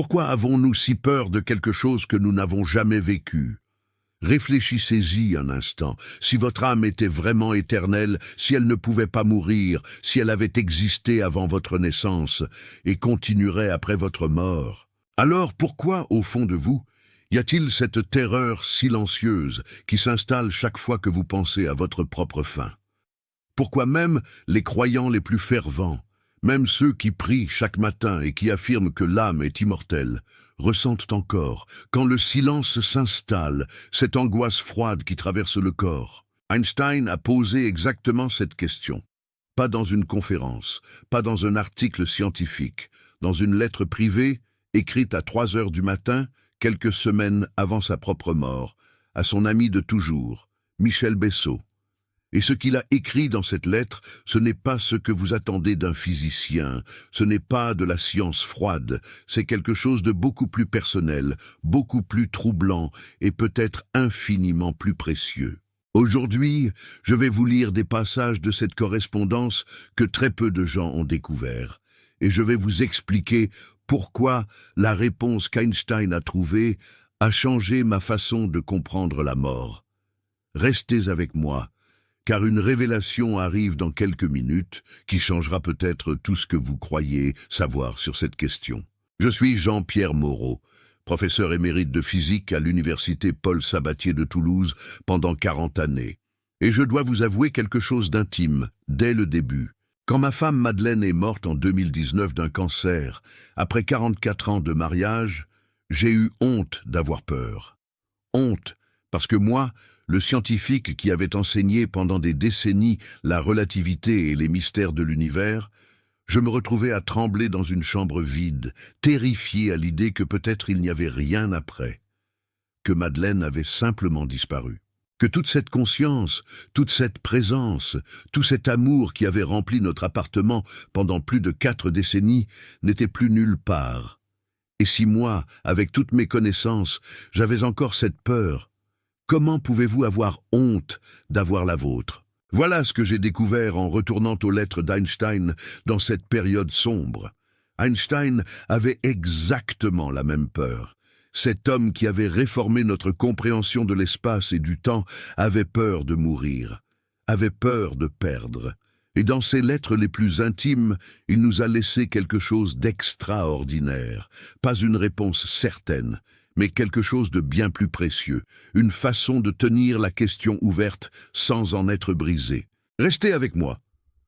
Pourquoi avons-nous si peur de quelque chose que nous n'avons jamais vécu? Réfléchissez-y un instant. Si votre âme était vraiment éternelle, si elle ne pouvait pas mourir, si elle avait existé avant votre naissance et continuerait après votre mort, alors pourquoi, au fond de vous, y a-t-il cette terreur silencieuse qui s'installe chaque fois que vous pensez à votre propre fin? Pourquoi même les croyants les plus fervents, même ceux qui prient chaque matin et qui affirment que l'âme est immortelle, ressentent encore, quand le silence s'installe, cette angoisse froide qui traverse le corps? Einstein a posé exactement cette question. Pas dans une conférence, pas dans un article scientifique, dans une lettre privée, écrite à 3 heures du matin, quelques semaines avant sa propre mort, à son ami de toujours, Michel Bessot. Et ce qu'il a écrit dans cette lettre, ce n'est pas ce que vous attendez d'un physicien, ce n'est pas de la science froide, c'est quelque chose de beaucoup plus personnel, beaucoup plus troublant et peut-être infiniment plus précieux. Aujourd'hui, je vais vous lire des passages de cette correspondance que très peu de gens ont découvert, et je vais vous expliquer pourquoi la réponse qu'Einstein a trouvée a changé ma façon de comprendre la mort. Restez avec moi, car une révélation arrive dans quelques minutes qui changera peut-être tout ce que vous croyez savoir sur cette question. Je suis Jean-Pierre Moreau, professeur émérite de physique à l'université Paul Sabatier de Toulouse pendant 40 années. Et je dois vous avouer quelque chose d'intime, dès le début. Quand ma femme Madeleine est morte en 2019 d'un cancer, après 44 ans de mariage, j'ai eu honte d'avoir peur. Honte, parce que moi, le scientifique qui avait enseigné pendant des décennies la relativité et les mystères de l'univers, je me retrouvais à trembler dans une chambre vide, terrifié à l'idée que peut-être il n'y avait rien après, que Madeleine avait simplement disparu, que toute cette conscience, toute cette présence, tout cet amour qui avait rempli notre appartement pendant plus de 4 décennies n'était plus nulle part. Et si moi, avec toutes mes connaissances, j'avais encore cette peur, comment pouvez-vous avoir honte d'avoir la vôtre? Voilà ce que j'ai découvert en retournant aux lettres d'Einstein dans cette période sombre. Einstein avait exactement la même peur. Cet homme qui avait réformé notre compréhension de l'espace et du temps avait peur de mourir, avait peur de perdre. Et dans ses lettres les plus intimes, il nous a laissé quelque chose d'extraordinaire, pas une réponse certaine, mais quelque chose de bien plus précieux, une façon de tenir la question ouverte sans en être brisé. Restez avec moi.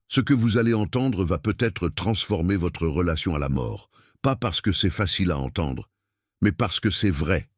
Ce que vous allez entendre va peut-être transformer votre relation à la mort, pas parce que c'est facile à entendre, mais parce que c'est vrai,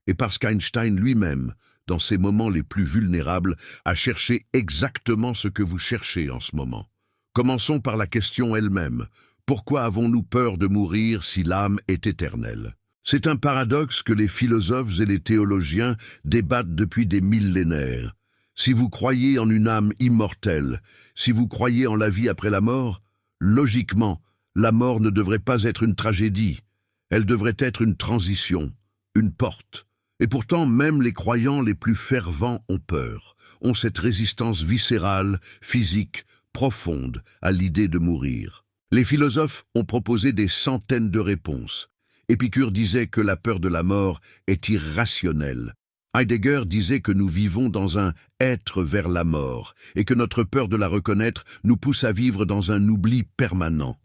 et parce qu'Einstein lui-même, dans ses moments les plus vulnérables, a cherché exactement ce que vous cherchez en ce moment. Commençons par la question elle-même. Pourquoi avons-nous peur de mourir si l'âme est éternelle? C'est un paradoxe que les philosophes et les théologiens débattent depuis des millénaires. Si vous croyez en une âme immortelle, si vous croyez en la vie après la mort, logiquement, la mort ne devrait pas être une tragédie. Elle devrait être une transition, une porte. Et pourtant, même les croyants les plus fervents ont peur, ont cette résistance viscérale, physique, profonde à l'idée de mourir. Les philosophes ont proposé des centaines de réponses. Épicure disait que la peur de la mort est irrationnelle. Heidegger disait que nous vivons dans un « être vers la mort » et que notre peur de la reconnaître nous pousse à vivre dans un oubli permanent.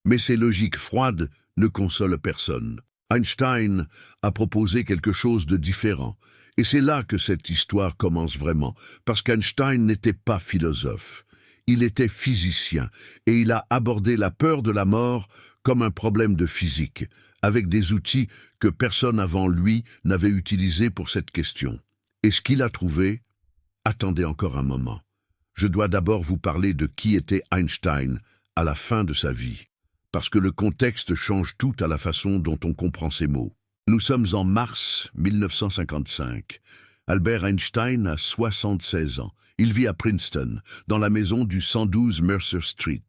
Mais ces logiques froides ne consolent personne. Einstein a proposé quelque chose de différent. Et c'est là que cette histoire commence vraiment, parce qu'Einstein n'était pas philosophe. Il était physicien, et il a abordé la peur de la mort comme un problème de physique, avec des outils que personne avant lui n'avait utilisés pour cette question. Et ce qu'il a trouvé? Attendez encore un moment. Je dois d'abord vous parler de qui était Einstein à la fin de sa vie, parce que le contexte change tout à la façon dont on comprend ces mots. Nous sommes en mars 1955. Albert Einstein a 76 ans. Il vit à Princeton, dans la maison du 112 Mercer Street.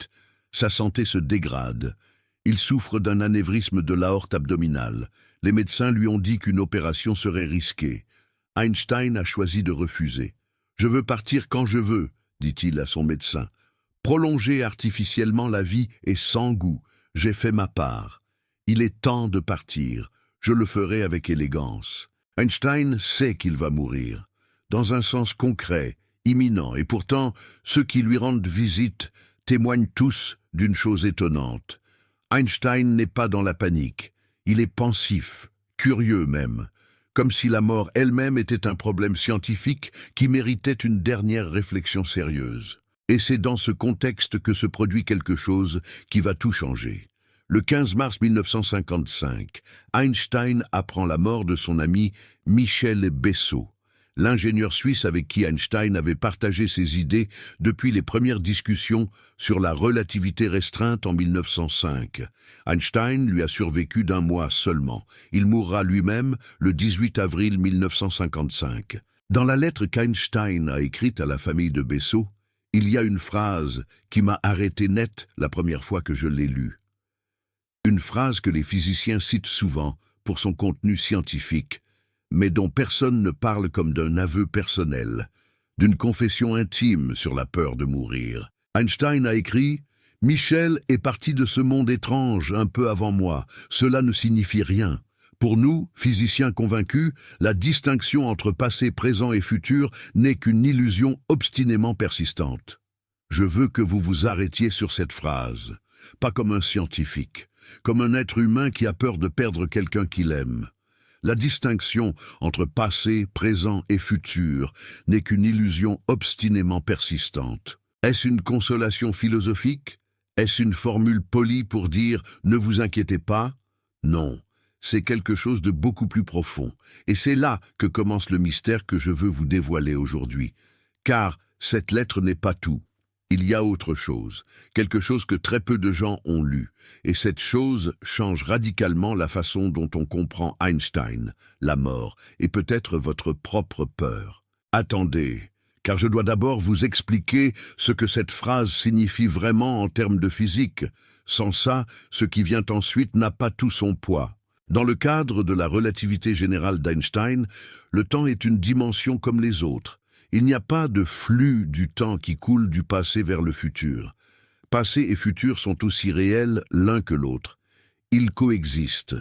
Sa santé se dégrade. Il souffre d'un anévrisme de l'aorte abdominale. Les médecins lui ont dit qu'une opération serait risquée. Einstein a choisi de refuser. « Je veux partir quand je veux », dit-il à son médecin. « Prolonger artificiellement la vie est sans goût. J'ai fait ma part. » Il est temps de partir. Je le ferai avec élégance. Einstein sait qu'il va mourir, dans un sens concret, imminent, et pourtant, ceux qui lui rendent visite témoignent tous d'une chose étonnante. Einstein n'est pas dans la panique. Il est pensif, curieux même, comme si la mort elle-même était un problème scientifique qui méritait une dernière réflexion sérieuse. Et c'est dans ce contexte que se produit quelque chose qui va tout changer. Le 15 mars 1955, Einstein apprend la mort de son ami Michel Bessot, l'ingénieur suisse avec qui Einstein avait partagé ses idées depuis les premières discussions sur la relativité restreinte en 1905. Einstein lui a survécu d'1 mois seulement. Il mourra lui-même le 18 avril 1955. Dans la lettre qu'Einstein a écrite à la famille de Bessot, il y a une phrase qui m'a arrêté net la première fois que je l'ai lue. Une phrase que les physiciens citent souvent pour son contenu scientifique, mais dont personne ne parle comme d'un aveu personnel, d'une confession intime sur la peur de mourir. Einstein a écrit « Michel est parti de ce monde étrange un peu avant moi. Cela ne signifie rien. Pour nous, physiciens convaincus, la distinction entre passé, présent et futur n'est qu'une illusion obstinément persistante. Je veux que vous vous arrêtiez sur cette phrase, pas comme un scientifique, comme un être humain qui a peur de perdre quelqu'un qu'il aime. La distinction entre passé, présent et futur n'est qu'une illusion obstinément persistante. Est-ce une consolation philosophique? Est-ce une formule polie pour dire « ne vous inquiétez pas » ? Non, c'est quelque chose de beaucoup plus profond. Et c'est là que commence le mystère que je veux vous dévoiler aujourd'hui. Car cette lettre n'est pas tout. Il y a autre chose, quelque chose que très peu de gens ont lu, et cette chose change radicalement la façon dont on comprend Einstein, la mort, et peut-être votre propre peur. Attendez, car je dois d'abord vous expliquer ce que cette phrase signifie vraiment en termes de physique. Sans ça, ce qui vient ensuite n'a pas tout son poids. Dans le cadre de la relativité générale d'Einstein, le temps est une dimension comme les autres. Il n'y a pas de flux du temps qui coule du passé vers le futur. Passé et futur sont aussi réels l'un que l'autre. Ils coexistent.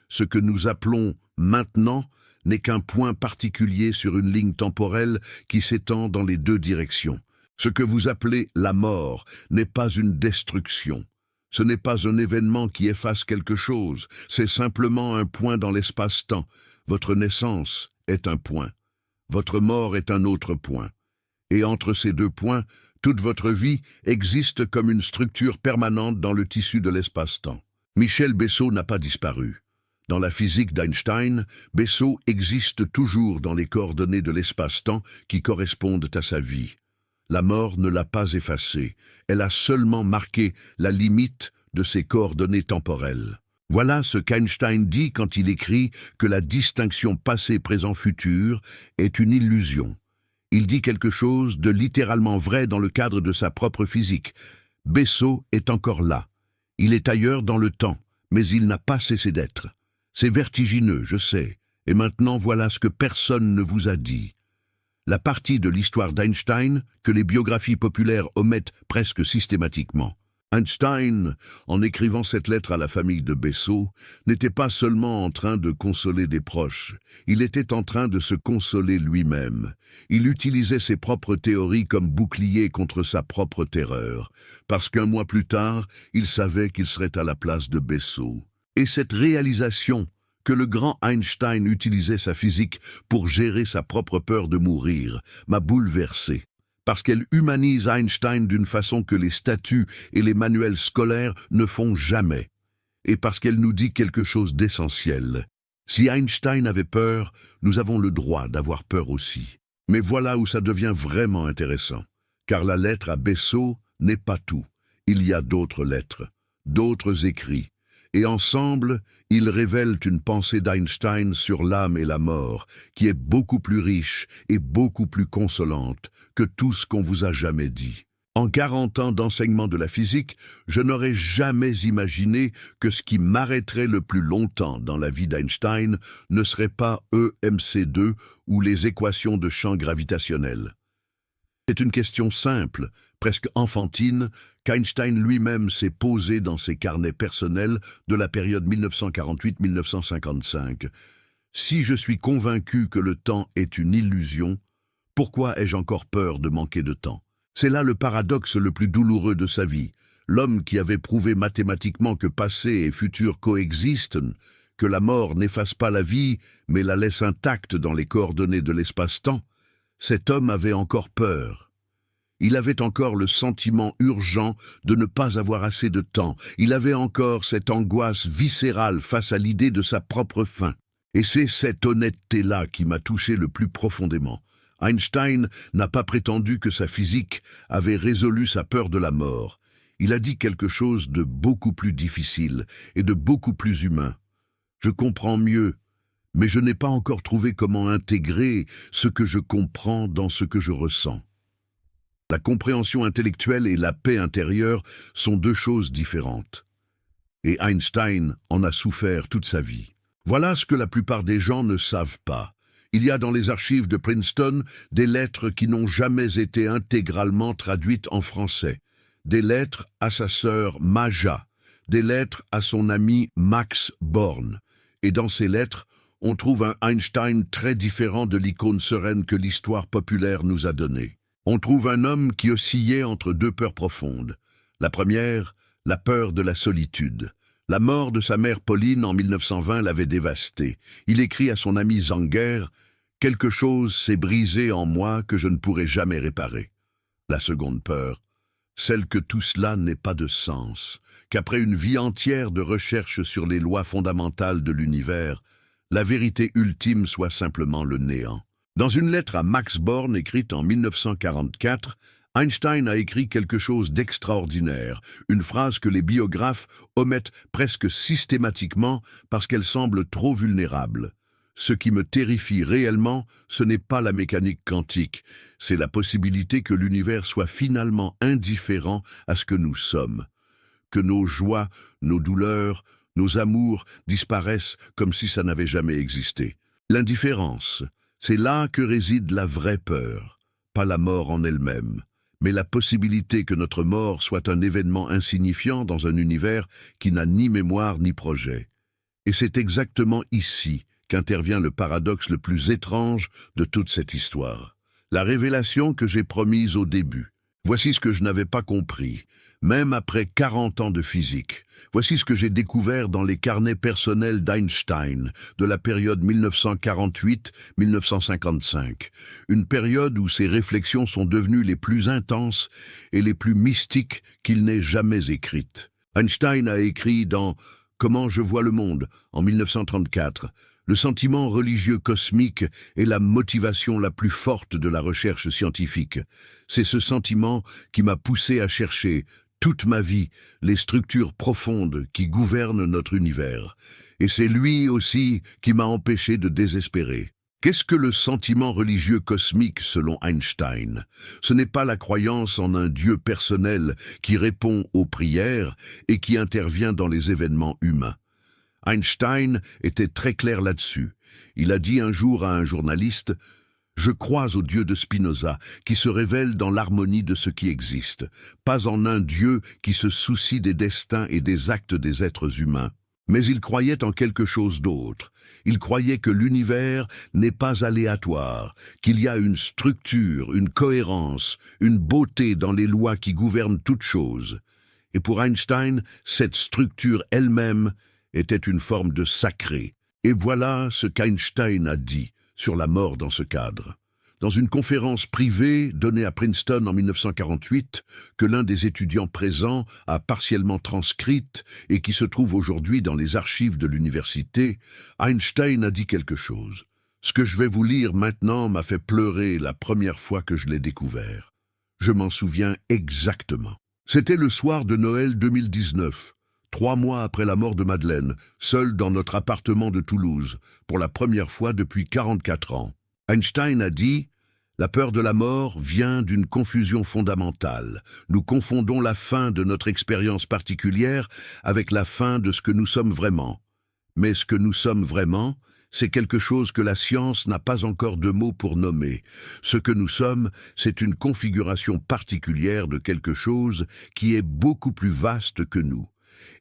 Ce que nous appelons maintenant n'est qu'un point particulier sur une ligne temporelle qui s'étend dans les deux directions. Ce que vous appelez la mort n'est pas une destruction. Ce n'est pas un événement qui efface quelque chose, c'est simplement un point dans l'espace-temps. Votre naissance est un point. Votre mort est un autre point. Et entre ces deux points, toute votre vie existe comme une structure permanente dans le tissu de l'espace-temps. Michel Bessot n'a pas disparu. Dans la physique d'Einstein, Bessot existe toujours dans les coordonnées de l'espace-temps qui correspondent à sa vie. La mort ne l'a pas effacé, elle a seulement marqué la limite de ses coordonnées temporelles. Voilà ce qu'Einstein dit quand il écrit que la distinction passé-présent-futur est une illusion. Il dit quelque chose de littéralement vrai dans le cadre de sa propre physique. Bessot est encore là. Il est ailleurs dans le temps, mais il n'a pas cessé d'être. C'est vertigineux, je sais, et maintenant voilà ce que personne ne vous a dit. La partie de l'histoire d'Einstein que les biographies populaires omettent presque systématiquement. Einstein, en écrivant cette lettre à la famille de Bessot, n'était pas seulement en train de consoler des proches, il était en train de se consoler lui-même. Il utilisait ses propres théories comme bouclier contre sa propre terreur, parce qu'1 mois plus tard, il savait qu'il serait à la place de Bessot. Et cette réalisation que le grand Einstein utilisait sa physique pour gérer sa propre peur de mourir m'a bouleversé. Parce qu'elle humanise Einstein d'une façon que les statuts et les manuels scolaires ne font jamais. Et parce qu'elle nous dit quelque chose d'essentiel. Si Einstein avait peur, nous avons le droit d'avoir peur aussi. Mais voilà où ça devient vraiment intéressant. Car la lettre à Bessot n'est pas tout. Il y a d'autres lettres, d'autres écrits. Et ensemble, ils révèlent une pensée d'Einstein sur l'âme et la mort, qui est beaucoup plus riche et beaucoup plus consolante que tout ce qu'on vous a jamais dit. En 40 ans d'enseignement de la physique, je n'aurais jamais imaginé que ce qui m'arrêterait le plus longtemps dans la vie d'Einstein ne serait pas EMC2 ou les équations de champ gravitationnel. C'est une question simple, presque enfantine, qu'Einstein lui-même s'est posée dans ses carnets personnels de la période 1948-1955. Si je suis convaincu que le temps est une illusion, pourquoi ai-je encore peur de manquer de temps? C'est là le paradoxe le plus douloureux de sa vie. L'homme qui avait prouvé mathématiquement que passé et futur coexistent, que la mort n'efface pas la vie, mais la laisse intacte dans les coordonnées de l'espace-temps, cet homme avait encore peur. Il avait encore le sentiment urgent de ne pas avoir assez de temps. Il avait encore cette angoisse viscérale face à l'idée de sa propre fin. Et c'est cette honnêteté-là qui m'a touché le plus profondément. Einstein n'a pas prétendu que sa physique avait résolu sa peur de la mort. Il a dit quelque chose de beaucoup plus difficile et de beaucoup plus humain. Je comprends mieux, mais je n'ai pas encore trouvé comment intégrer ce que je comprends dans ce que je ressens. La compréhension intellectuelle et la paix intérieure sont deux choses différentes. Et Einstein en a souffert toute sa vie. Voilà ce que la plupart des gens ne savent pas. Il y a dans les archives de Princeton des lettres qui n'ont jamais été intégralement traduites en français. Des lettres à sa sœur Maja, des lettres à son ami Max Born. Et dans ces lettres, on trouve un Einstein très différent de l'icône sereine que l'histoire populaire nous a donnée. On trouve un homme qui oscillait entre deux peurs profondes. La première, la peur de la solitude. La mort de sa mère Pauline en 1920 l'avait dévasté. Il écrit à son ami Zanger « Quelque chose s'est brisé en moi que je ne pourrai jamais réparer ». La seconde peur, celle que tout cela n'ait pas de sens, qu'après une vie entière de recherche sur les lois fondamentales de l'univers, la vérité ultime soit simplement le néant. Dans une lettre à Max Born écrite en 1944, Einstein a écrit quelque chose d'extraordinaire, une phrase que les biographes omettent presque systématiquement parce qu'elle semble trop vulnérable. Ce qui me terrifie réellement, ce n'est pas la mécanique quantique, c'est la possibilité que l'univers soit finalement indifférent à ce que nous sommes. Que nos joies, nos douleurs, nos amours disparaissent comme si ça n'avait jamais existé. L'indifférence, c'est là que réside la vraie peur, pas la mort en elle-même, mais la possibilité que notre mort soit un événement insignifiant dans un univers qui n'a ni mémoire ni projet. Et c'est exactement ici qu'intervient le paradoxe le plus étrange de toute cette histoire. La révélation que j'ai promise au début. Voici ce que je n'avais pas compris, même après 40 ans de physique. Voici ce que j'ai découvert dans les carnets personnels d'Einstein, de la période 1948-1955. Une période où ses réflexions sont devenues les plus intenses et les plus mystiques qu'il n'ait jamais écrites. Einstein a écrit dans « Comment je vois le monde » en 1934. Le sentiment religieux cosmique est la motivation la plus forte de la recherche scientifique. C'est ce sentiment qui m'a poussé à chercher, toute ma vie, les structures profondes qui gouvernent notre univers. Et c'est lui aussi qui m'a empêché de désespérer. Qu'est-ce que le sentiment religieux cosmique selon Einstein? Ce n'est pas la croyance en un Dieu personnel qui répond aux prières et qui intervient dans les événements humains. Einstein était très clair là-dessus. Il a dit un jour à un journaliste « Je crois au Dieu de Spinoza qui se révèle dans l'harmonie de ce qui existe, pas en un Dieu qui se soucie des destins et des actes des êtres humains. » Mais il croyait en quelque chose d'autre. Il croyait que l'univers n'est pas aléatoire, qu'il y a une structure, une cohérence, une beauté dans les lois qui gouvernent toutes choses. Et pour Einstein, cette structure elle-même était une forme de sacré. Et voilà ce qu'Einstein a dit sur la mort dans ce cadre. Dans une conférence privée donnée à Princeton en 1948, que l'un des étudiants présents a partiellement transcrite et qui se trouve aujourd'hui dans les archives de l'université, Einstein a dit quelque chose. Ce que je vais vous lire maintenant m'a fait pleurer la première fois que je l'ai découvert. Je m'en souviens exactement. C'était le soir de Noël 2019. 3 mois après la mort de Madeleine, seul dans notre appartement de Toulouse, pour la première fois depuis 44 ans. Einstein a dit « La peur de la mort vient d'une confusion fondamentale. Nous confondons la fin de notre expérience particulière avec la fin de ce que nous sommes vraiment. Mais ce que nous sommes vraiment, C'est quelque chose que la science n'a pas encore de mots pour nommer. Ce que nous sommes, c'est une configuration particulière de quelque chose qui est beaucoup plus vaste que nous.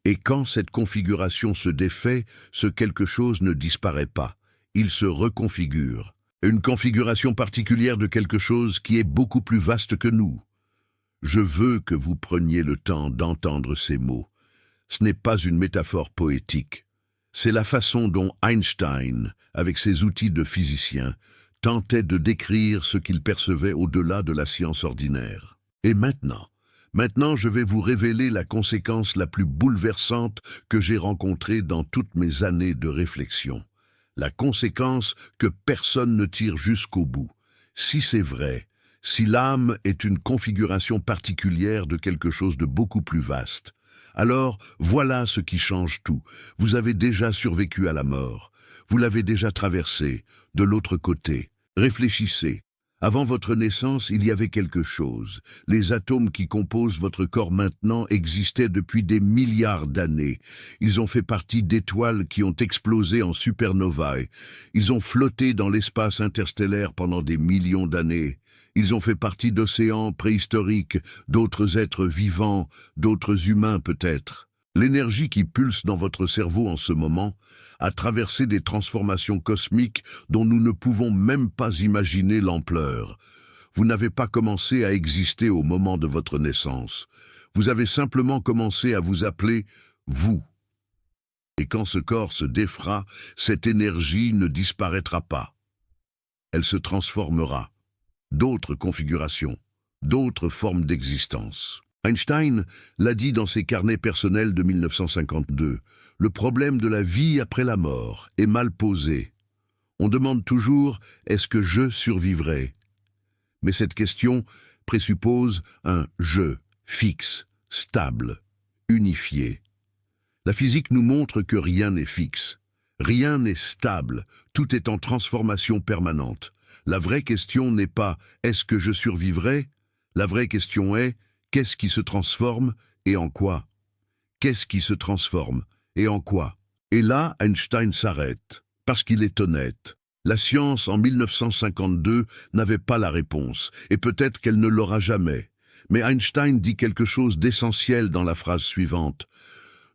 Et quand cette configuration se défait, ce quelque chose ne disparaît pas. Il se reconfigure. Une configuration particulière de quelque chose qui est beaucoup plus vaste que nous. Je veux que vous preniez le temps d'entendre ces mots. Ce n'est pas une métaphore poétique. C'est la façon dont Einstein, avec ses outils de physicien, tentait de décrire ce qu'il percevait au-delà de la science ordinaire. Et maintenant, je vais vous révéler la conséquence la plus bouleversante que j'ai rencontrée dans toutes mes années de réflexion. La conséquence que personne ne tire jusqu'au bout. Si c'est vrai, si l'âme est une configuration particulière de quelque chose de beaucoup plus vaste, alors voilà ce qui change tout. Vous avez déjà survécu à la mort. Vous l'avez déjà traversée, de l'autre côté. Réfléchissez. Avant votre naissance, il y avait quelque chose. Les atomes qui composent votre corps maintenant existaient depuis des milliards d'années. Ils ont fait partie d'étoiles qui ont explosé en supernovae. Ils ont flotté dans l'espace interstellaire pendant des millions d'années. Ils ont fait partie d'océans préhistoriques, d'autres êtres vivants, d'autres humains peut-être. L'énergie qui pulse dans votre cerveau en ce moment a traversé des transformations cosmiques dont nous ne pouvons même pas imaginer l'ampleur. Vous n'avez pas commencé à exister au moment de votre naissance. Vous avez simplement commencé à vous appeler « vous ». Et quand ce corps se défera, cette énergie ne disparaîtra pas. Elle se transformera. D'autres configurations, d'autres formes d'existence. Einstein l'a dit dans ses carnets personnels de 1952, le problème de la vie après la mort est mal posé. On demande toujours « est-ce que je survivrai ?» Mais cette question présuppose un « je » fixe, stable, unifié. La physique nous montre que rien n'est fixe, rien n'est stable, tout est en transformation permanente. La vraie question n'est pas « est-ce que je survivrai ?» La vraie question est « qu'est-ce qui se transforme et en quoi ?» Qu'est-ce qui se transforme et en quoi? Et là, Einstein s'arrête, parce qu'il est honnête. La science, en 1952, n'avait pas la réponse, et peut-être qu'elle ne l'aura jamais. Mais Einstein dit quelque chose d'essentiel dans la phrase suivante.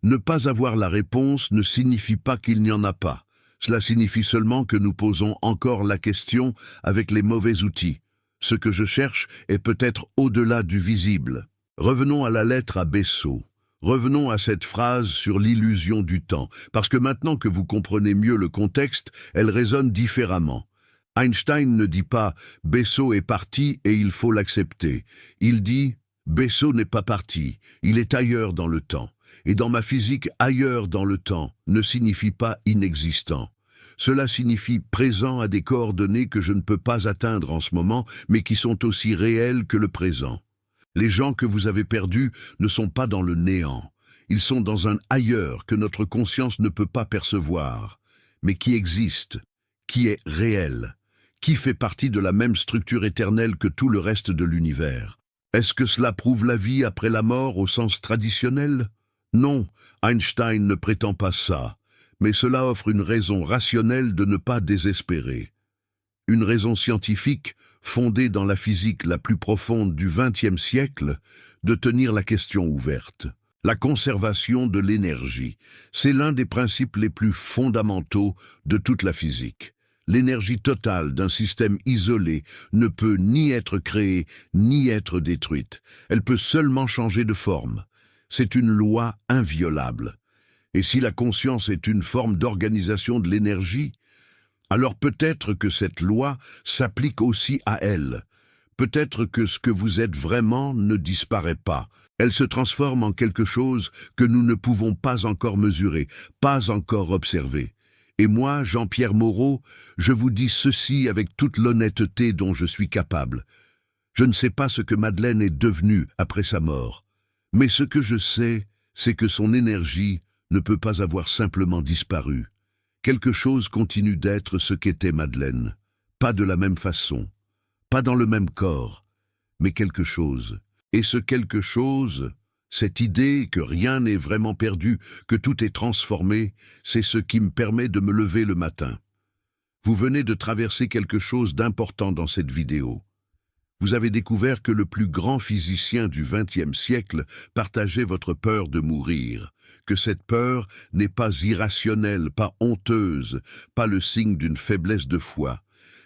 Ne pas avoir la réponse ne signifie pas qu'il n'y en a pas. Cela signifie seulement que nous posons encore la question avec les mauvais outils. Ce que je cherche est peut-être au-delà du visible. Revenons à la lettre à Bessot. Revenons à cette phrase sur l'illusion du temps, parce que maintenant que vous comprenez mieux le contexte, elle résonne différemment. Einstein ne dit pas « Bessot est parti et il faut l'accepter ». Il dit « Bessot n'est pas parti, il est ailleurs dans le temps ». Et dans ma physique, ailleurs dans le temps ne signifie pas inexistant. Cela signifie présent à des coordonnées que je ne peux pas atteindre en ce moment, mais qui sont aussi réelles que le présent. Les gens que vous avez perdus ne sont pas dans le néant. Ils sont dans un ailleurs que notre conscience ne peut pas percevoir, mais qui existe, qui est réel, qui fait partie de la même structure éternelle que tout le reste de l'univers. Est-ce que cela prouve la vie après la mort au sens traditionnel ? Non, Einstein ne prétend pas ça, mais cela offre une raison rationnelle de ne pas désespérer. Une raison scientifique, fondée dans la physique la plus profonde du XXe siècle, de tenir la question ouverte. La conservation de l'énergie, c'est l'un des principes les plus fondamentaux de toute la physique. L'énergie totale d'un système isolé ne peut ni être créée, ni être détruite. Elle peut seulement changer de forme. C'est une loi inviolable. Et si la conscience est une forme d'organisation de l'énergie, alors peut-être que cette loi s'applique aussi à elle. Peut-être que ce que vous êtes vraiment ne disparaît pas. Elle se transforme en quelque chose que nous ne pouvons pas encore mesurer, pas encore observer. Et moi, Jean-Pierre Moreau, je vous dis ceci avec toute l'honnêteté dont je suis capable. Je ne sais pas ce que Madeleine est devenue après sa mort. Mais ce que je sais, c'est que son énergie ne peut pas avoir simplement disparu. Quelque chose continue d'être ce qu'était Madeleine. Pas de la même façon, pas dans le même corps, mais quelque chose. Et ce quelque chose, cette idée que rien n'est vraiment perdu, que tout est transformé, c'est ce qui me permet de me lever le matin. Vous venez de traverser quelque chose d'important dans cette vidéo. Vous avez découvert que le plus grand physicien du XXe siècle partageait votre peur de mourir, que cette peur n'est pas irrationnelle, pas honteuse, pas le signe d'une faiblesse de foi.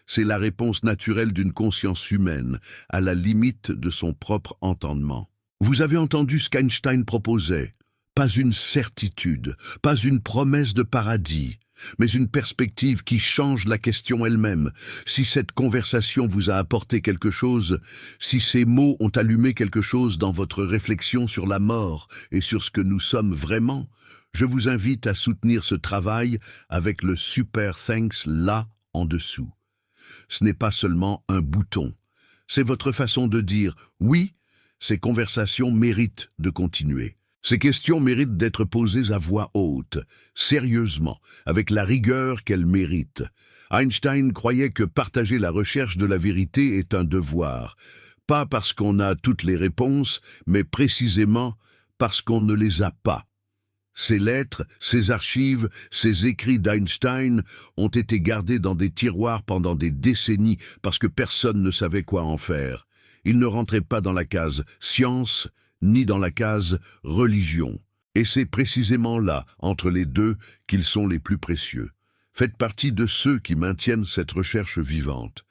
C'est la réponse naturelle d'une conscience humaine, à la limite de son propre entendement. Vous avez entendu ce qu'Einstein proposait. Pas une certitude, pas une promesse de paradis, mais une perspective qui change la question elle-même. Si cette conversation vous a apporté quelque chose, si ces mots ont allumé quelque chose dans votre réflexion sur la mort et sur ce que nous sommes vraiment, je vous invite à soutenir ce travail avec le Super Thanks là en dessous. Ce n'est pas seulement un bouton, c'est votre façon de dire « oui, ces conversations méritent de continuer ». Ces questions méritent d'être posées à voix haute, sérieusement, avec la rigueur qu'elles méritent. Einstein croyait que partager la recherche de la vérité est un devoir, pas parce qu'on a toutes les réponses, mais précisément parce qu'on ne les a pas. Ces lettres, ces archives, ces écrits d'Einstein ont été gardés dans des tiroirs pendant des décennies parce que personne ne savait quoi en faire. Ils ne rentraient pas dans la case « science », ni dans la case « religion ». Et c'est précisément là, entre les deux, qu'ils sont les plus précieux. Faites partie de ceux qui maintiennent cette recherche vivante.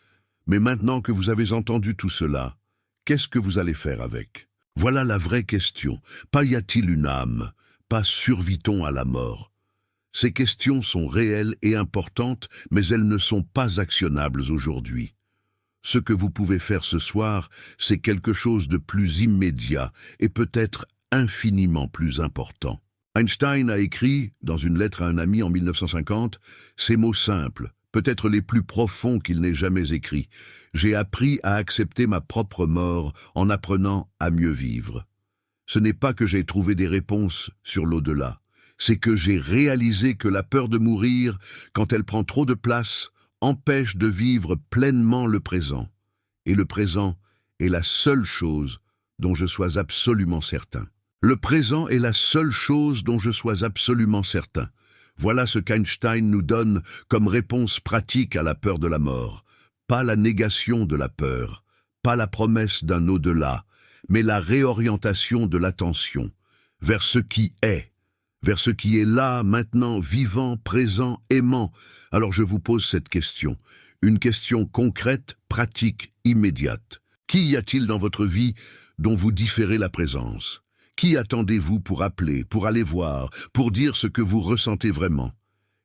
Mais maintenant que vous avez entendu tout cela, qu'est-ce que vous allez faire avec? Voilà la vraie question. Pas y a-t-il une âme? Pas survit-on à la mort? Ces questions sont réelles et importantes, mais elles ne sont pas actionnables aujourd'hui. Ce que vous pouvez faire ce soir, c'est quelque chose de plus immédiat et peut-être infiniment plus important. Einstein a écrit, dans une lettre à un ami en 1950, ces mots simples, peut-être les plus profonds qu'il n'ait jamais écrits. « J'ai appris à accepter ma propre mort en apprenant à mieux vivre. » Ce n'est pas que j'ai trouvé des réponses sur l'au-delà, c'est que j'ai réalisé que la peur de mourir, quand elle prend trop de place, empêche de vivre pleinement le présent. Et le présent est la seule chose dont je sois absolument certain. Le présent est la seule chose dont je sois absolument certain. Voilà ce qu'Einstein nous donne comme réponse pratique à la peur de la mort. Pas la négation de la peur, pas la promesse d'un au-delà, mais la réorientation de l'attention vers ce qui est. Vers ce qui est là, maintenant, vivant, présent, aimant. Alors je vous pose cette question, une question concrète, pratique, immédiate. Qui y a-t-il dans votre vie dont vous différez la présence? Qui attendez-vous pour appeler, pour aller voir, pour dire ce que vous ressentez vraiment?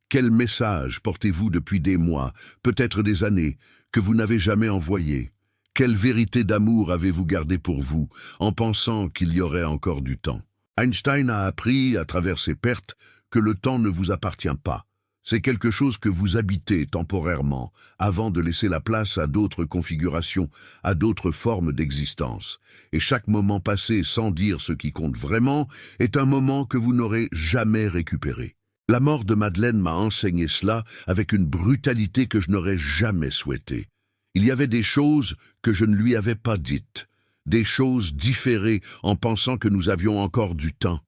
Quel message portez-vous depuis des mois, peut-être des années, que vous n'avez jamais envoyé? Quelle vérité d'amour avez-vous gardée pour vous, en pensant qu'il y aurait encore du temps? Einstein a appris, à travers ses pertes, que le temps ne vous appartient pas. C'est quelque chose que vous habitez temporairement, avant de laisser la place à d'autres configurations, à d'autres formes d'existence. Et chaque moment passé sans dire ce qui compte vraiment est un moment que vous n'aurez jamais récupéré. La mort de Madeleine m'a enseigné cela avec une brutalité que je n'aurais jamais souhaitée. Il y avait des choses que je ne lui avais pas dites. Des choses différées en pensant que nous avions encore du temps.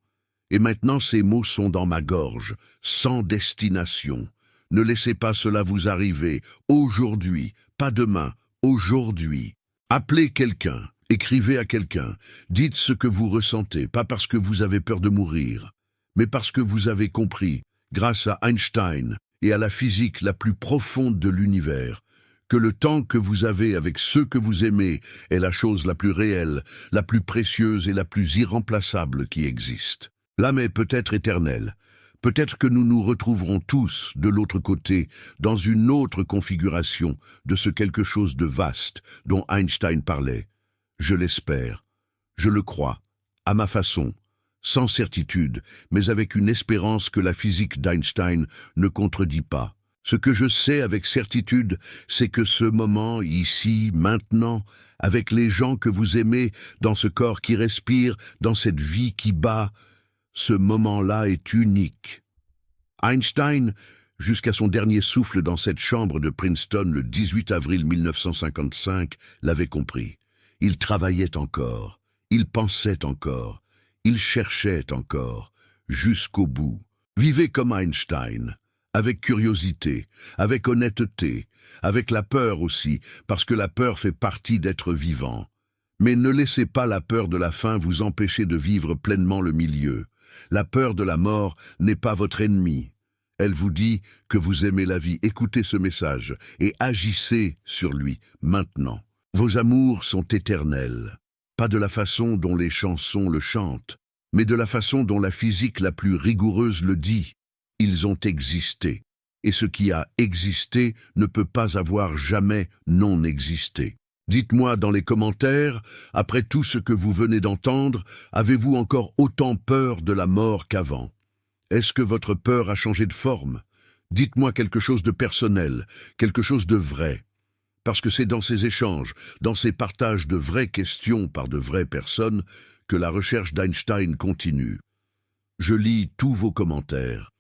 Et maintenant ces mots sont dans ma gorge, sans destination. Ne laissez pas cela vous arriver, aujourd'hui, pas demain, aujourd'hui. Appelez quelqu'un, écrivez à quelqu'un, dites ce que vous ressentez, pas parce que vous avez peur de mourir, mais parce que vous avez compris, grâce à Einstein et à la physique la plus profonde de l'univers, que le temps que vous avez avec ceux que vous aimez est la chose la plus réelle, la plus précieuse et la plus irremplaçable qui existe. L'âme est peut-être éternelle. Peut-être que nous nous retrouverons tous de l'autre côté, dans une autre configuration de ce quelque chose de vaste dont Einstein parlait. Je l'espère. Je le crois. À ma façon. Sans certitude, mais avec une espérance que la physique d'Einstein ne contredit pas. Ce que je sais avec certitude, c'est que ce moment, ici, maintenant, avec les gens que vous aimez, dans ce corps qui respire, dans cette vie qui bat, ce moment-là est unique. Einstein, jusqu'à son dernier souffle dans cette chambre de Princeton le 18 avril 1955, l'avait compris. Il travaillait encore, il pensait encore, il cherchait encore, jusqu'au bout. Vivez comme Einstein. avec curiosité, avec honnêteté, avec la peur aussi, parce que la peur fait partie d'être vivant. Mais ne laissez pas la peur de la fin vous empêcher de vivre pleinement le milieu. La peur de la mort n'est pas votre ennemi. Elle vous dit que vous aimez la vie. Écoutez ce message et agissez sur lui maintenant. Vos amours sont éternels, pas de la façon dont les chansons le chantent, mais de la façon dont la physique la plus rigoureuse le dit. Ils ont existé, et ce qui a existé ne peut pas avoir jamais non existé. Dites-moi dans les commentaires, après tout ce que vous venez d'entendre, avez-vous encore autant peur de la mort qu'avant? Est-ce que votre peur a changé de forme? Dites-moi quelque chose de personnel, quelque chose de vrai. Parce que c'est dans ces échanges, dans ces partages de vraies questions par de vraies personnes, que la recherche d'Einstein continue. Je lis tous vos commentaires.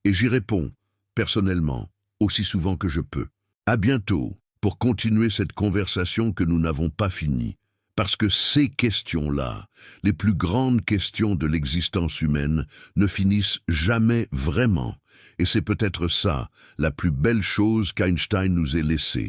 Et j'y réponds, personnellement, aussi souvent que je peux. À bientôt, pour continuer cette conversation que nous n'avons pas finie. Parce que ces questions-là, les plus grandes questions de l'existence humaine, ne finissent jamais vraiment. Et c'est peut-être ça, la plus belle chose qu'Einstein nous ait laissée.